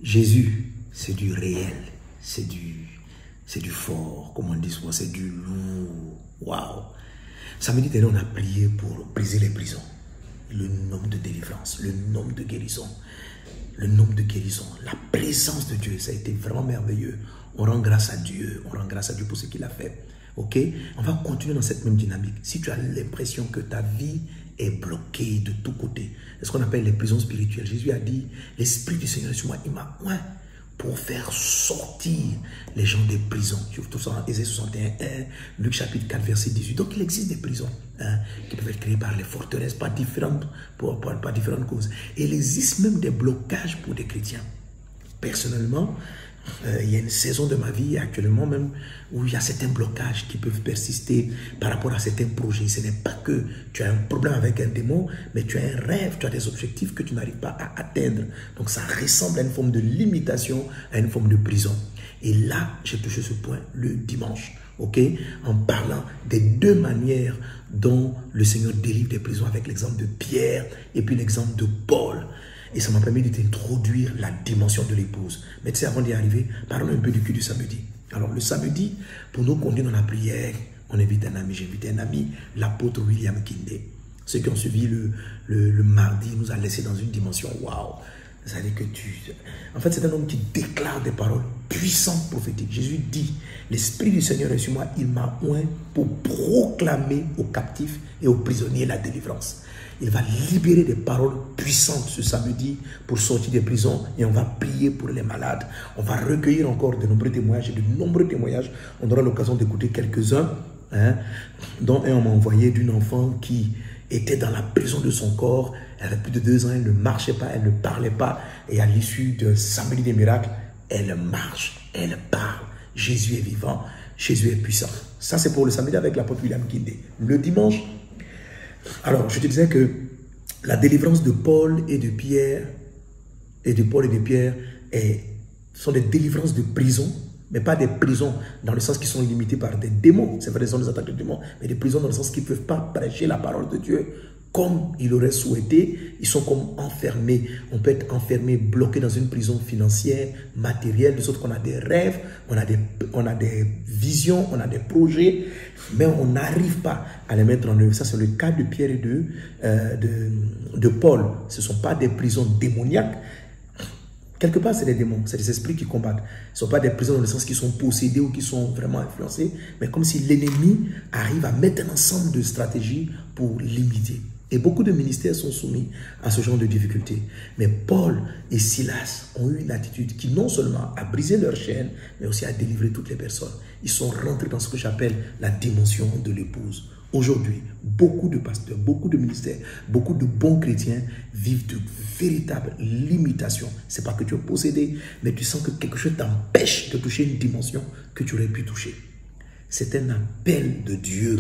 Jésus, c'est du réel, c'est du fort, comme on dit souvent, c'est du lourd. Waouh! Samedi dernier, on a prié pour briser les prisons. Le nombre de délivrances, le nombre de guérisons, le nombre de guérisons, la présence de Dieu, ça a été vraiment merveilleux. On rend grâce à Dieu pour ce qu'il a fait. Ok? On va continuer dans cette même dynamique. Si tu as l'impression que ta vie est bloquée de tous côtés, c'est ce qu'on appelle les prisons spirituelles. Jésus a dit, l'Esprit du Seigneur est sur moi, il m'a oint pour faire sortir les gens des prisons. Tu trouves ça dans Ésaïe 61, Luc chapitre 4, verset 18. Donc il existe des prisons qui peuvent être créées par les forteresses, par différentes causes. Et il existe même des blocages pour des chrétiens. Personnellement, il y a une saison de ma vie actuellement même où il y a certains blocages qui peuvent persister par rapport à certains projets. Ce n'est pas que tu as un problème avec un démon, mais tu as un rêve, tu as des objectifs que tu n'arrives pas à atteindre. Donc ça ressemble à une forme de limitation, à une forme de prison. Et là, j'ai touché ce point le dimanche, ok, en parlant des deux manières dont le Seigneur délivre des prisons, avec l'exemple de Pierre et puis l'exemple de Paul. Et ça m'a permis d'introduire la dimension de l'épouse. Mais tu sais, avant d'y arriver, parlons un peu du culte du samedi. Alors, le samedi, pour nous conduire dans la prière, on invite un ami, j'ai invité un ami, l'apôtre William Kindé. Ceux qui ont suivi le mardi nous a laissé dans une dimension waouh. C'est-à-dire que en fait, c'est un homme qui déclare des paroles puissantes prophétiques. Jésus dit, l'Esprit du Seigneur est sur moi, il m'a oint pour proclamer aux captifs et aux prisonniers la délivrance. Il va libérer des paroles puissantes ce samedi pour sortir des prisons et on va prier pour les malades. On va recueillir encore de nombreux témoignages et de nombreux témoignages. On aura l'occasion d'écouter quelques-uns, dont un on m'a envoyé d'une enfant qui était dans la prison de son corps. Elle avait plus de 2 ans, elle ne marchait pas, elle ne parlait pas. Et à l'issue d'un samedi des miracles, elle marche, elle parle. Jésus est vivant, Jésus est puissant. Ça, c'est pour le samedi avec l'apôtre William Kindé. Le dimanche, alors, je te disais que la délivrance de Paul et de Pierre, sont des délivrances de prison, mais pas des prisons dans le sens qu'ils sont limités par des démons. C'est vrai, ce sont des attaques de démons, mais des prisons dans le sens qu'ils ne peuvent pas prêcher la parole de Dieu comme ils l'auraient souhaité. Ils sont comme enfermés. On peut être enfermé, bloqué dans une prison financière, matérielle, de sorte qu'on a des rêves, on a des visions, on a des projets, mais on n'arrive pas à les mettre en œuvre. Ça, c'est le cas de Pierre et de Paul. Ce ne sont pas des prisons démoniaques. Quelque part, c'est des démons, c'est des esprits qui combattent. Ce ne sont pas des prisons dans le sens qu'ils sont possédés ou qui sont vraiment influencés, mais comme si l'ennemi arrive à mettre un ensemble de stratégies pour limiter. Et beaucoup de ministères sont soumis à ce genre de difficultés. Mais Paul et Silas ont eu une attitude qui non seulement a brisé leur chaîne, mais aussi a délivré toutes les personnes. Ils sont rentrés dans ce que j'appelle la dimension de l'épouse. Aujourd'hui, beaucoup de pasteurs, beaucoup de ministères, beaucoup de bons chrétiens vivent de véritables limitations. Ce n'est pas que tu es possédé, mais tu sens que quelque chose t'empêche de toucher une dimension que tu aurais pu toucher. C'est un appel de Dieu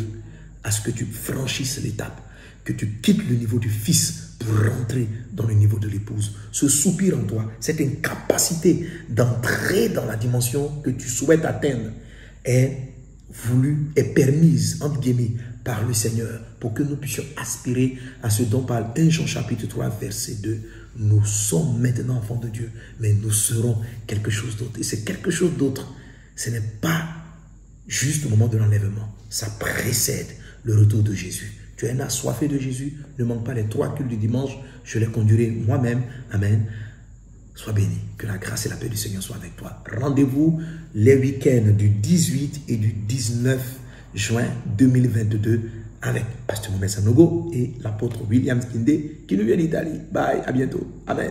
à ce que tu franchisses l'étape, que tu quittes le niveau du fils pour rentrer dans le niveau de l'épouse. Ce soupir en toi, cette incapacité d'entrer dans la dimension que tu souhaites atteindre est voulue, est permise, entre guillemets, par le Seigneur pour que nous puissions aspirer à ce dont parle 1 Jean chapitre 3 verset 2. Nous sommes maintenant enfants de Dieu, mais nous serons quelque chose d'autre. Et c'est quelque chose d'autre. Ce n'est pas juste au moment de l'enlèvement. Ça précède le retour de Jésus. Tu es un assoiffé de Jésus. Ne manque pas les 3 cultes du dimanche. Je les conduirai moi-même. Amen. Sois béni. Que la grâce et la paix du Seigneur soient avec toi. Rendez-vous les week-ends du 18 et du 19 juin 2022 avec Pasteur Moumé Sanogo et l'apôtre William Kindé qui nous vient d'Italie. Bye, à bientôt. Amen.